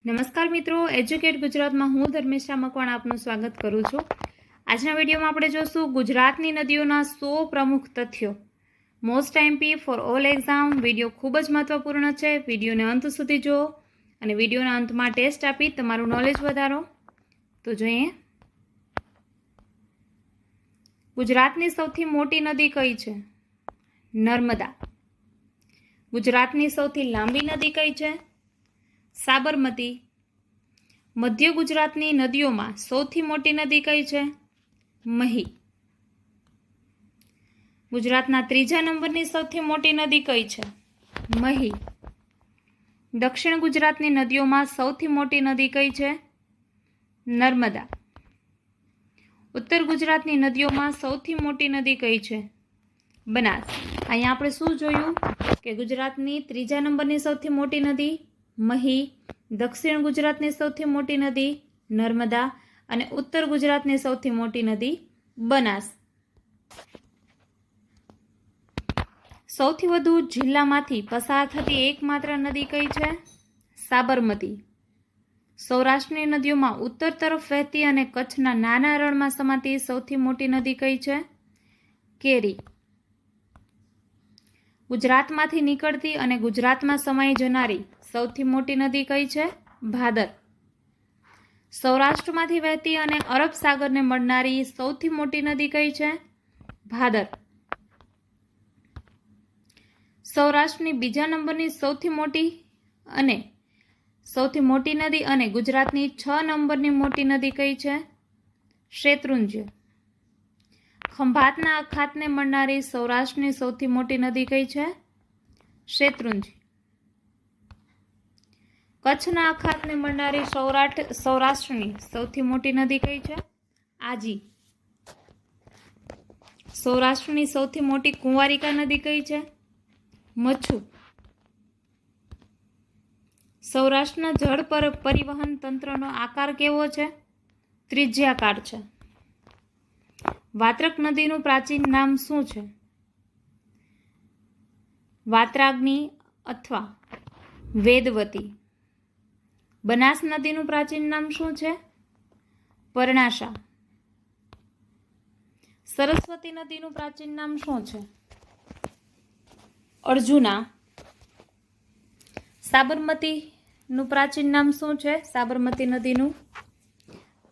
નમસ્કાર મિત્રો, એજ્યુકેટ ગુજરાતમાં હું ધર્મિષ્ઠા મકવાણા આપનું સ્વાગત કરું છું. આજના વિડીયોમાં આપણે જોશું ગુજરાતની નદીઓના 100 પ્રમુખ તથ્યો. Most IMP for all exam. Video ખૂબ જ મહત્વપૂર્ણ છે. વિડીયોને અંત સુધી જુઓ અને વિડીયોના અંતમાં ટેસ્ટ આપી તમારું નોલેજ વધારો. તો જોઈએ, ગુજરાતની સૌથી મોટી નદી કઈ છે? નર્મદા. ગુજરાતની સૌથી લાંબી નદી કઈ છે? સાબરમતી. મધ્ય ગુજરાતની નદીઓમાં સૌથી મોટી નદી કઈ છે? મહી. ગુજરાતના ત્રીજા નંબરની સૌથી મોટી નદી કઈ છે? મહી. દક્ષિણ ગુજરાતની નદીઓમાં સૌથી મોટી નદી કઈ છે? નર્મદા. ઉત્તર ગુજરાતની નદીઓમાં સૌથી મોટી નદી કઈ છે? બનાસ. અહીંયા આપણે શું જોયું કે ગુજરાતની ત્રીજા નંબરની સૌથી મોટી નદી મહી, દક્ષિણ ગુજરાતની સૌથી મોટી નદી નર્મદા અને ઉત્તર ગુજરાતની સૌથી મોટી નદી બનાસ. સૌથી વધુ જિલ્લામાંથી પસાર થતી એકમાત્ર નદી કઈ છે? સાબરમતી. સૌરાષ્ટ્રની નદીઓમાં ઉત્તર તરફ વહેતી અને કચ્છના નાના રણમાં સમાતી સૌથી મોટી નદી કઈ છે? કેરી. ગુજરાતમાંથી નીકળતી અને ગુજરાતમાં સમાઈ જનારી સૌથી મોટી નદી કઈ છે? ભાદર. સૌરાષ્ટ્રમાંથી વહેતી અને અરબ સાગરને મળનારી સૌથી મોટી નદી કઈ છે? ભાદર. સૌરાષ્ટ્રની બીજા નંબરની સૌથી મોટી નદી અને ગુજરાતની 6 નંબરની મોટી નદી કઈ છે? શેત્રુંજ્ય. ખંભાતના અખાતને મળનારી સૌરાષ્ટ્રની સૌથી મોટી નદી કઈ છે? શેત્રુંજી. કચ્છના અખાતને મળનારી સૌરાષ્ટ્રની સૌથી મોટી નદી કઈ છે? આજી. સૌરાષ્ટ્રની સૌથી મોટી કુંવારિકા નદી કઈ છે? મચ્છુ. સૌરાષ્ટ્રના જળ પરિવહન તંત્રનો આકાર કેવો છે? ત્રિજ્યાકાર છે. વાત્રક નદીનું પ્રાચીન નામ શું છે? વાત્રાગ્નિ અથવા વેદવતી. બનાસ નદીનું પ્રાચીન નામ શું છે? પર્ણાશા. સરસ્વતી નદીનું પ્રાચીન નામ શું છે? અર્જુના. સાબરમતીનું પ્રાચીન નામ શું છે? સાબરમતી નદીનું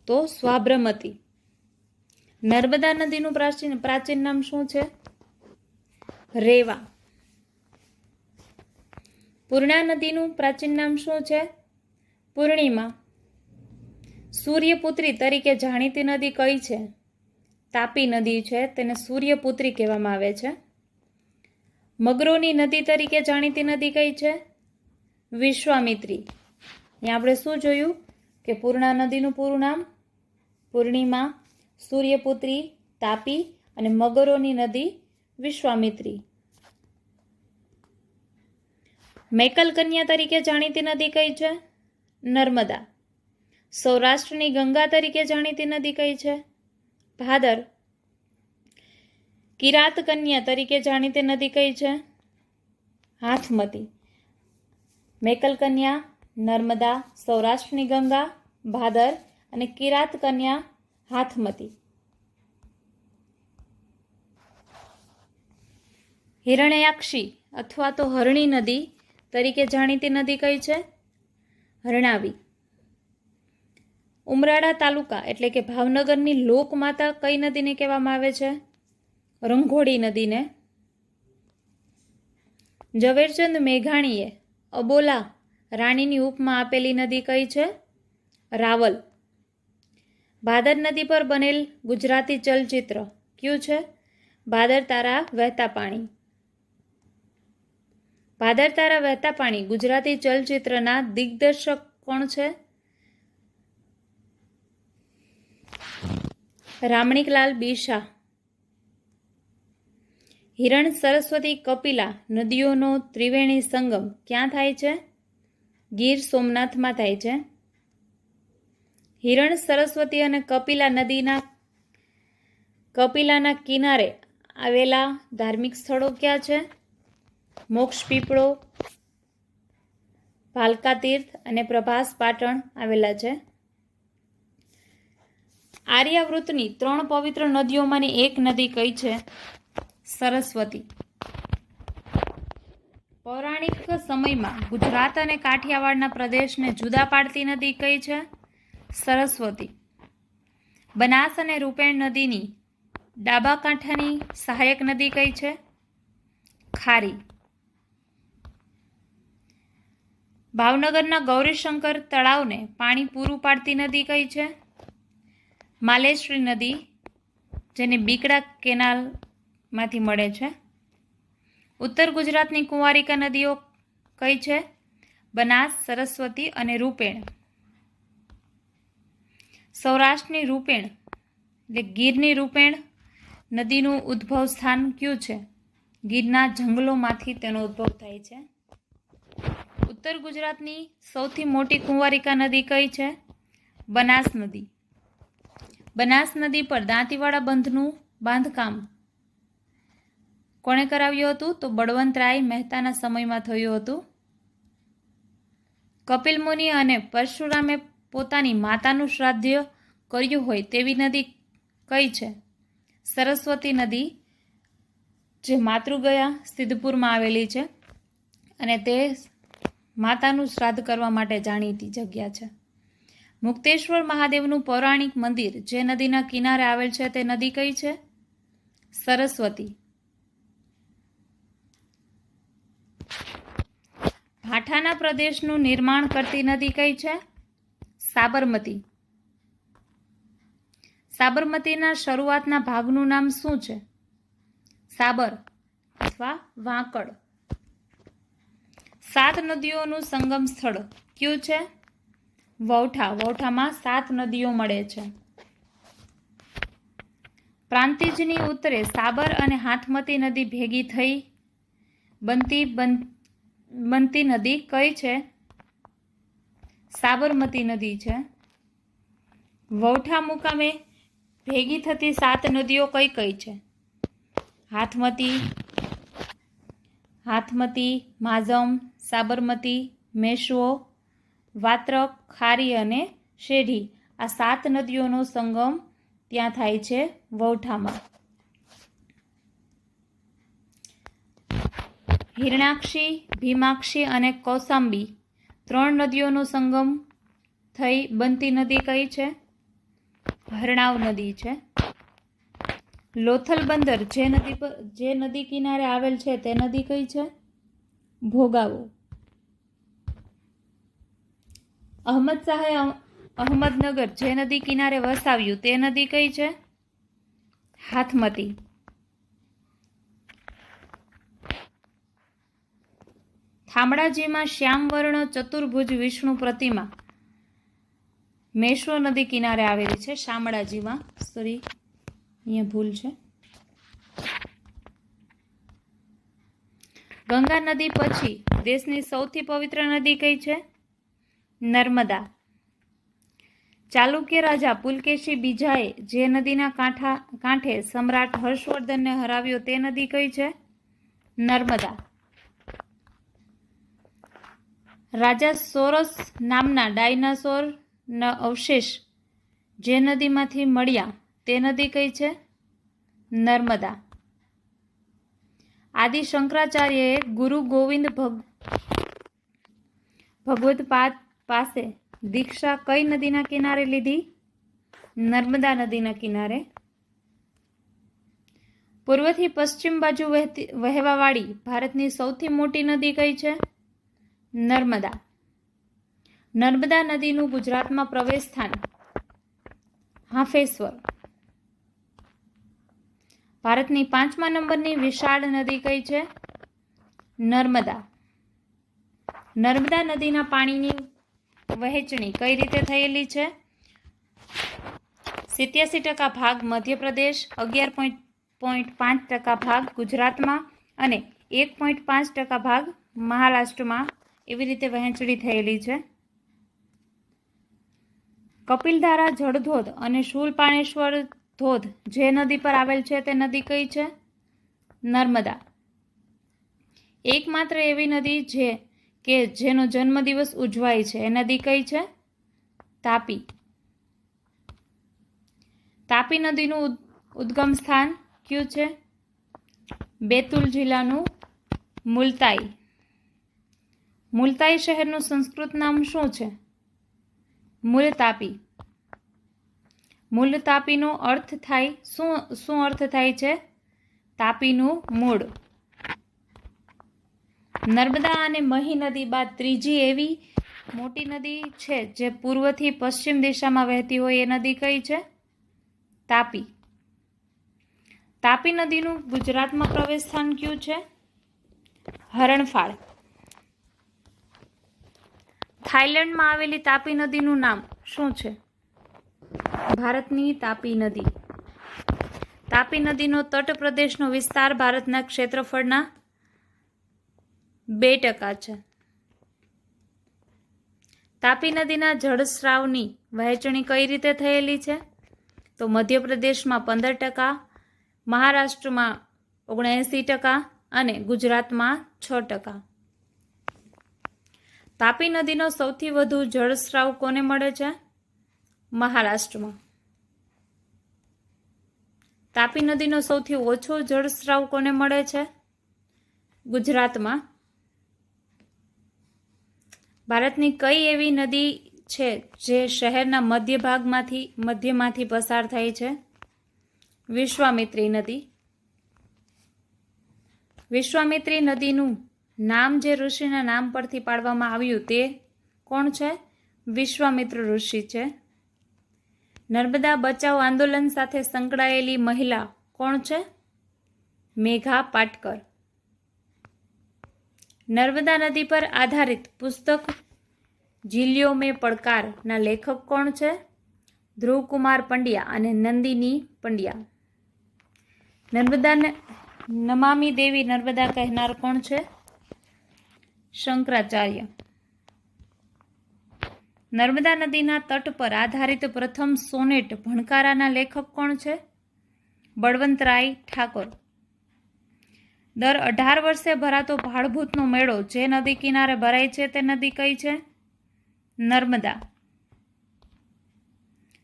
તો સ્વાબ્રમતી. નર્મદા નદીનું પ્રાચીન નામ શું છે? રેવા. પૂર્ણા નદીનું પ્રાચીન નામ શું છે? પૂર્ણિમા. સૂર્યપુત્રી તરીકે જાણીતી નદી કઈ છે? તાપી નદી છે, તેને સૂર્યપુત્રી કહેવામાં આવે છે. મગરોની નદી તરીકે જાણીતી નદી કઈ છે? વિશ્વામિત્રી. અહીંયા આપણે શું જોયું કે પૂર્ણા નદીનું પૂરું નામ પૂર્ણિમા, સૂર્યપુત્રી, તાપી અને મગરોની નદી વિશ્વામિત્રી. મેકલ કન્યા તરીકે જાણીતી નદી કઈ છે? નર્મદા. સૌરાષ્ટ્રની ગંગા તરીકે જાણીતી નદી કઈ છે? ભાદર. કિરાત કન્યા તરીકે જાણીતી નદી કઈ છે? હાથમતી. મેકલ કન્યા, નર્મદા, સૌરાષ્ટ્રની ગંગા, ભાદર અને કિરાત કન્યા હાથમતી. હિરણ્યાક્ષી અથવા તો હરણી નદી તરીકે જાણીતી નદી કઈ છે? હરણાવી. ઉમરાળા તાલુકા એટલે કે ભાવનગરની લોકમાતા કઈ નદીને કહેવામાં આવે છે? રંઘોળી નદીને. ઝવેરચંદ મેઘાણીએ અબોલા રાણીની ઉપમા આપેલી નદી કઈ છે? રાવલ. ભાદર નદી પર બનેલ ગુજરાતી ચલચિત્ર કયું છે? ભાદર તારા વહેતા પાણી. ભાદર તારા વહેતા પાણી ગુજરાતી ચલચિત્રના દિગ્દર્શક કોણ છે? રામણીકલાલ બી શાહ. હિરણ, સરસ્વતી, કપિલા નદીઓનો ત્રિવેણી સંગમ ક્યાં થાય છે? ગીર સોમનાથમાં થાય છે. હિરણ, સરસ્વતી અને કપિલાના કિનારે આવેલા ધાર્મિક સ્થળો ક્યાં છે? મોક્ષ પીપળો, ભાલકા તીર્થ અને પ્રભાસ પાટણ આવેલા છે. આર્યાવૃતની 3 પવિત્ર નદીઓમાંની એક નદી કઈ છે? સરસ્વતી. પૌરાણિક સમયમાં ગુજરાત અને કાઠિયાવાડના પ્રદેશને જુદા પાડતી નદી કઈ છે? સરસ્વતી. બનાસ અને રૂપેણ નદીની ડાબા કાંઠાની સહાયક નદી કઈ છે? ખારી. ભાવનગરના ગૌરીશંકર તળાવને પાણી પૂરું પાડતી નદી કઈ છે? માલેશ્રી નદી, જેને બીકડા કેનાલમાંથી મળે છે. ઉત્તર ગુજરાતની કુંવારિકા નદીઓ કઈ છે? બનાસ, સરસ્વતી અને રૂપેણ. સૌરાષ્ટ્રની રૂપેણ એટલે ગીરની રૂપેણ નદીનું ઉદ્ભવ સ્થાન કયું છે? ગીરના જંગલોમાંથી તેનો ઉદ્ભવ થાય છે. ઉત્તર ગુજરાતની સૌથી મોટી કુંવારિકા નદી કઈ છે? બનાસ નદી. બનાસ નદી પર દાંતીવાડા બંધનું બાંધકામ કોણે કરાવ્યું હતું? તો બળવંતરાય મહેતાના સમયમાં થયું હતું. કપિલ મુનિ અને પરશુરામે પોતાની માતાનું શ્રાદ્ધ કર્યું હોય તેવી નદી કઈ છે? સરસ્વતી નદી, જે માતૃગયા સિદ્ધપુરમાં આવેલી છે અને તે માતાનું શ્રાદ્ધ કરવા માટે જાણીતી જગ્યા છે. મુક્તેશ્વર મહાદેવનું પૌરાણિક મંદિર જે નદીના કિનારે આવેલ છે તે નદી કઈ છે? સરસ્વતી. ભાઠાના પ્રદેશનું નિર્માણ કરતી નદી કઈ છે? સાબરમતી. સાબરમતીના શરૂઆતના ભાગનું નામ શું છે? સાબર અથવા વાંકડ. 7 નદીઓનું સંગમ સ્થળ કયું છે? વૌઠા. વૌઠામાં 7 નદીઓ મળે છે. પ્રાંતિજની ઉત્તરે સાબર અને હાથમતી નદી ભેગી થઈ બનતી નદી કઈ છે? સાબરમતી નદી છે. વૌઠા મુકામે ભેગી થતી 7 નદીઓ કઈ કઈ છે? હાથમતી, માઝમ, સાબરમતી, મેશ્વો, વાત્રક, ખારી અને શેઢી. આ 7 નદીઓનો સંગમ ત્યાં થાય છે વૌઠામાં. હિરણાક્ષી, ભીમાક્ષી અને કૌશાંબી 3 નદીઓનો સંગમ થઈ બનતી નદી કઈ છે? હરણાવ નદી છે. લોથલ બંદર જે નદી કિનારે આવેલ છે તે નદી કઈ છે? ભોગાવો. અહમદ શાહે અહમદનગર જે નદી કિનારે વસાવ્યું તે નદી કઈ છે? હાથમતી. થામળાજીમાં શ્યામવર્ણ ચતુર્ભુજ વિષ્ણુ પ્રતિમા મેશ્વો નદી કિનારે આવેલી છે. શામળાજીમાં, સોરી અહીંયા ભૂલ છે. ગંગા નદી પછી દેશની સૌથી પવિત્ર નદી કઈ છે? નર્મદા. ચાલુક્ય રાજા પુલકેશી બીજાએ જે નદીના કાંઠે સમ્રાટ હર્ષવર્ધનને હરાવ્યો તે નદી કઈ છે? નર્મદા. રાજા સોરસ નામના ડાયનાસોરના અવશેષ જે નદીમાંથી મળ્યા તે નદી કઈ છે? નર્મદા. આદિ શંકરાચાર્યએ ગુરુ ગોવિંદ ભગવદપાદ પાસે દીક્ષા કઈ નદીના કિનારે લીધી? નર્મદા નદીના કિનારે. પૂર્વથી પશ્ચિમ બાજુ વહેવાવાળી ભારતની સૌથી મોટી નદી કઈ છે? નર્મદા. નર્મદા નદીનું ગુજરાતમાં પ્રવેશ સ્થાન હાંફેશ્વર. ભારતની 5મા નંબરની વિશાળ નદી કઈ છે? નર્મદા. નર્મદા નદીના પાણીની વહેંચણી કઈ રીતે થયેલી છે? 87% ભાગ મધ્યપ્રદેશ, 11.5% ભાગ ગુજરાતમાં અને 1.5% ભાગ મહારાષ્ટ્રમાં એવી રીતે વહેંચણી થયેલી છે. કપિલધારા જળધોધ અને શૂલપાણેશ્વર ધોધ જે નદી પર આવેલ છે તે નદી કઈ છે? નર્મદા. એકમાત્ર એવી નદી જે કે જેનો જન્મદિવસ ઉજવાય છે એ નદી કઈ છે? તાપી. તાપી નદીનું ઉદ્ગમ સ્થાન કયું છે? બેતુલ જિલ્લાનું મુલતાઈ. મુલતાઈ શહેરનું સંસ્કૃત નામ શું છે? મુલતાપી. મુલતાપીનો અર્થ થાય શું અર્થ થાય છે? તાપીનું મૂળ. નર્મદા અને મહી નદી બાદ ત્રીજી એવી મોટી નદી છે જે પૂર્વથી પશ્ચિમ દિશામાં વહેતી હોય એ નદી કઈ છે? તાપી. તાપી નદીનું ગુજરાતમાં પ્રવેશ સ્થાન કયું છે? હરણફાળ. થાઈલેન્ડમાં આવેલી તાપી નદીનું નામ શું છે? ભારતની તાપી નદી. તાપી નદીનો તટ પ્રદેશનો વિસ્તાર ભારતના ક્ષેત્રફળના 2% છે. તાપી નદીના જળસ્રાવની વહેંચણી કઈ રીતે થયેલી છે? તો મધ્યપ્રદેશમાં 15%, મહારાષ્ટ્રમાં 79% અને ગુજરાતમાં 6%. તાપી નદીનો સૌથી વધુ જળસ્રાવ કોને મળે છે? મહારાષ્ટ્રમાં. તાપી નદીનો સૌથી ઓછો જળસ્રાવ કોને મળે છે? ગુજરાતમાં. ભારતની કઈ એવી નદી છે જે શહેરના મધ્યમાંથી પસાર થાય છે? વિશ્વામિત્રી નદી. વિશ્વામિત્રી નદીનું નામ જે ઋષિના નામ પરથી પાડવામાં આવ્યું તે કોણ છે? વિશ્વામિત્ર ઋષિ છે. નર્મદા બચાવ આંદોલન સાથે સંકળાયેલી મહિલા કોણ છે? મેઘા પાટકર. નર્મદા નદી પર આધારિત પુસ્તક જીલ્યો મેં પડકાર ના લેખક કોણ છે? ધ્રુવકુમાર પંડ્યા અને નંદિની પંડ્યા. નર્મદાને નમામી દેવી નર્મદા કહેનાર કોણ છે? શંકરાચાર્ય. નર્મદા નદીના તટ પર આધારિત પ્રથમ સોનેટ ભણકારાના લેખક કોણ છે? બળવંતરાય ઠાકોર. દર 18 વર્ષે ભરાતો ભાડભૂતનો મેળો જે નદી કિનારે ભરાય છે તે નદી કઈ છે? નર્મદા.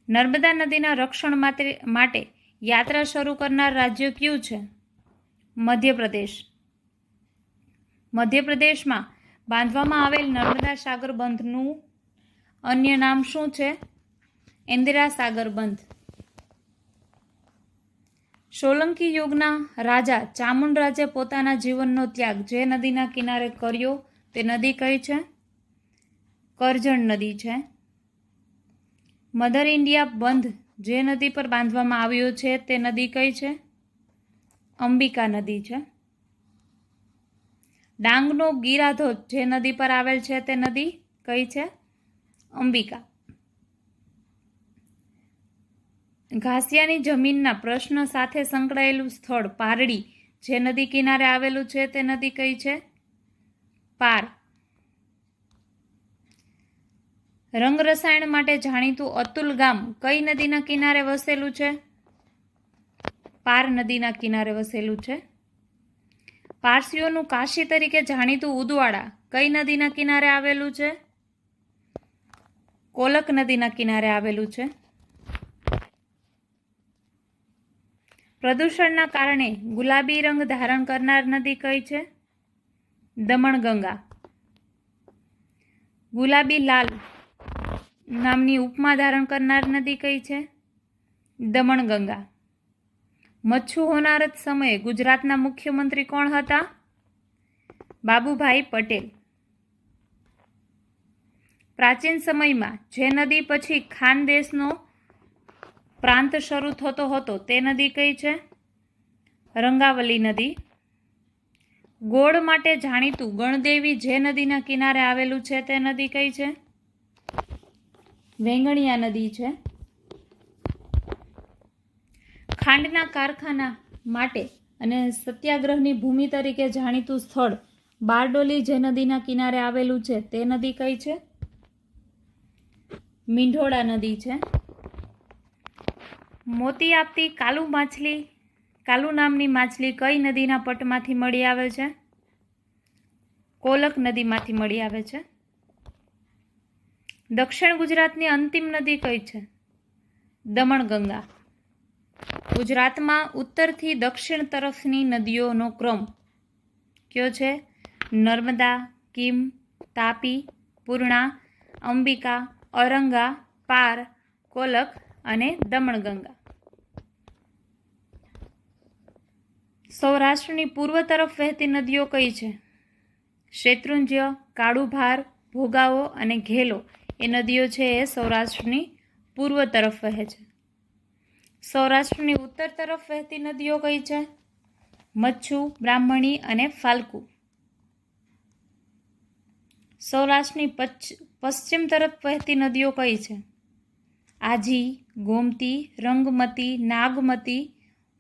નર્મદા નદીના રક્ષણ માટે યાત્રા શરૂ કરનાર રાજ્ય કયું છે? મધ્યપ્રદેશ. મધ્યપ્રદેશમાં બાંધવામાં આવેલ નર્મદા સાગર બંધનું અન્ય નામ શું છે? ઇન્દિરા સાગર બંધ. સોલંકી યુગના રાજા ચામુંડરાજે પોતાના જીવનનો ત્યાગ જે નદીના કિનારે કર્યો તે નદી કઈ છે? કરજણ નદી છે. મધર ઇન્ડિયા બંધ જે નદી પર બાંધવામાં આવ્યો છે તે નદી કઈ છે? અંબિકા નદી છે. ડાંગનો ગીરાધોધ જે નદી પર આવેલ છે તે નદી કઈ છે? અંબિકા. ઘાસિયાની જમીનના પ્રશ્ન સાથે સંકળાયેલું સ્થળ પારડી જે નદી કિનારે આવેલું છે તે નદી કઈ છે? પાર. રંગ રસાયણ માટે જાણીતું અતુલ ગામ કઈ નદીના કિનારે વસેલું છે? પાર નદીના કિનારે વસેલું છે. પારસીઓનું કાશી તરીકે જાણીતું ઉદવાડા કઈ નદીના કિનારે આવેલું છે? કોલક નદીના કિનારે આવેલું છે. પ્રદૂષણના કારણે ગુલાબી રંગ ધારણ કરનાર નદી કઈ છે? દમણગંગા. ગુલાબી લાલ નામની ઉપમા ધારણ કરનાર નદી કઈ છે? દમણગંગા. મચ્છુ હોનારત સમયે ગુજરાતના મુખ્યમંત્રી કોણ હતા? બાબુભાઈ પટેલ. પ્રાચીન સમયમાં જે નદી પછી ખાનદેશનો પ્રાંત શરૂ થતો હતો તે નદી કઈ છે? રંગાવલી નદી. ગોળ માટે જાણીતું ગણદેવી જે નદીના કિનારે આવેલું છે તે નદી કઈ છે? વેંગણિયા નદી છે. ખાંડના કારખાના માટે અને સત્યાગ્રહની ભૂમિ તરીકે જાણીતું સ્થળ બારડોલી જે નદીના કિનારે આવેલું છે તે નદી કઈ છે? મીંઢોળા નદી છે. મોતી આપતી કાલુ નામની માછલી કઈ નદીના પટમાંથી મળી આવે છે? કોલક નદીમાંથી મળી આવે છે. દક્ષિણ ગુજરાતની અંતિમ નદી કઈ છે? દમણગંગા. ગુજરાતમાં ઉત્તરથી દક્ષિણ તરફની નદીઓનો ક્રમ કયો છે? નર્મદા, કીમ, તાપી, પૂર્ણા, અંબિકા, ઔરંગા, પાર, કોલક અને દમણગંગા. સૌરાષ્ટ્રની પૂર્વ તરફ વહેતી નદીઓ કઈ છે? શેત્રુંજ્ય, કાળુભાર, ભોગાવો અને ઘેલો એ નદીઓ છે એ સૌરાષ્ટ્રની પૂર્વ તરફ વહે છે. સૌરાષ્ટ્રની ઉત્તર તરફ વહેતી નદીઓ કઈ છે? મચ્છુ, બ્રાહ્મણી અને ફાલ્ગુ. સૌરાષ્ટ્રની પશ્ચિમ તરફ વહેતી નદીઓ કઈ છે? આજી, ગોમતી, રંગમતી, નાગમતી,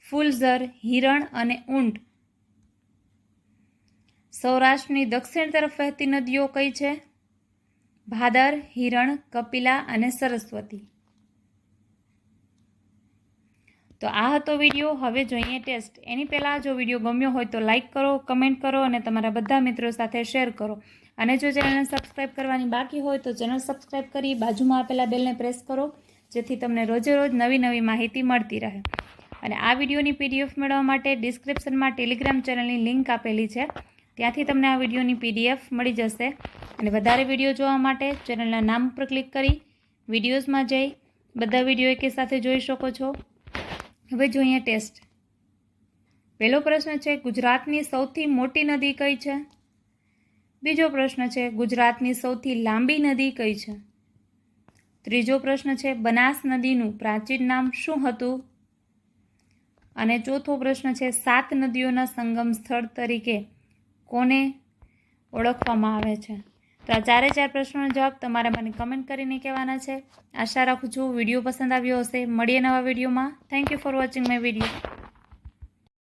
ફૂલઝર, હિરણ અને ઊંટ. સૌરાષ્ટ્રની દક્ષિણ તરફ વહેતી નદીઓ કઈ છે? ભાદર, હિરણ, કપિલા અને સરસ્વતી. તો આ હતો વિડીયો. હવે જોઈએ ટેસ્ટ. એની પહેલાં જો વિડીયો ગમ્યો હોય તો લાઇક કરો, કમેન્ટ કરો અને તમારા બધા મિત્રો સાથે શેર કરો. અને જો ચેનલને સબસ્ક્રાઇબ કરવાની બાકી હોય તો ચેનલ સબસ્ક્રાઇબ કરી બાજુમાં આપેલા બેલને પ્રેસ કરો, જેથી તમને રોજે રોજ નવી નવી માહિતી મળતી રહે. અને આ વિડીયોની PDF મેળવવા માટે ડિસ્ક્રિપ્શનમાં ટેલિગ્રામ ચેનલની લિંક આપેલી છે, ત્યાંથી તમને આ વિડીયોની PDF મળી જશે. અને વધારે વિડીયો જોવા માટે ચેનલના નામ પર ક્લિક કરી વિડીયોઝમાં જઈ બધા વિડીયો એકી સાથે જોઈ શકો છો. હવે જોઈએ ટેસ્ટ. પહેલો પ્રશ્ન છે, ગુજરાતની સૌથી મોટી નદી કઈ છે? બીજો પ્રશ્ન છે, ગુજરાતની સૌથી લાંબી નદી કઈ છે? ત્રીજો પ્રશ્ન છે, બનાસ નદીનું પ્રાચીન નામ શું હતું? અને ચોથો પ્રશ્ન છે, 7 નદીઓના સંગમ સ્થળ તરીકે કોને ઓળખવામાં આવે છે? તો આ 4 પ્રશ્નોનો જવાબ તમારે મને કમેન્ટ કરીને કહેવાના છે. આશા રાખું છું વિડીયો પસંદ આવ્યો હશે. મળીએ નવા વિડીયોમાં. Thank you for watching my video.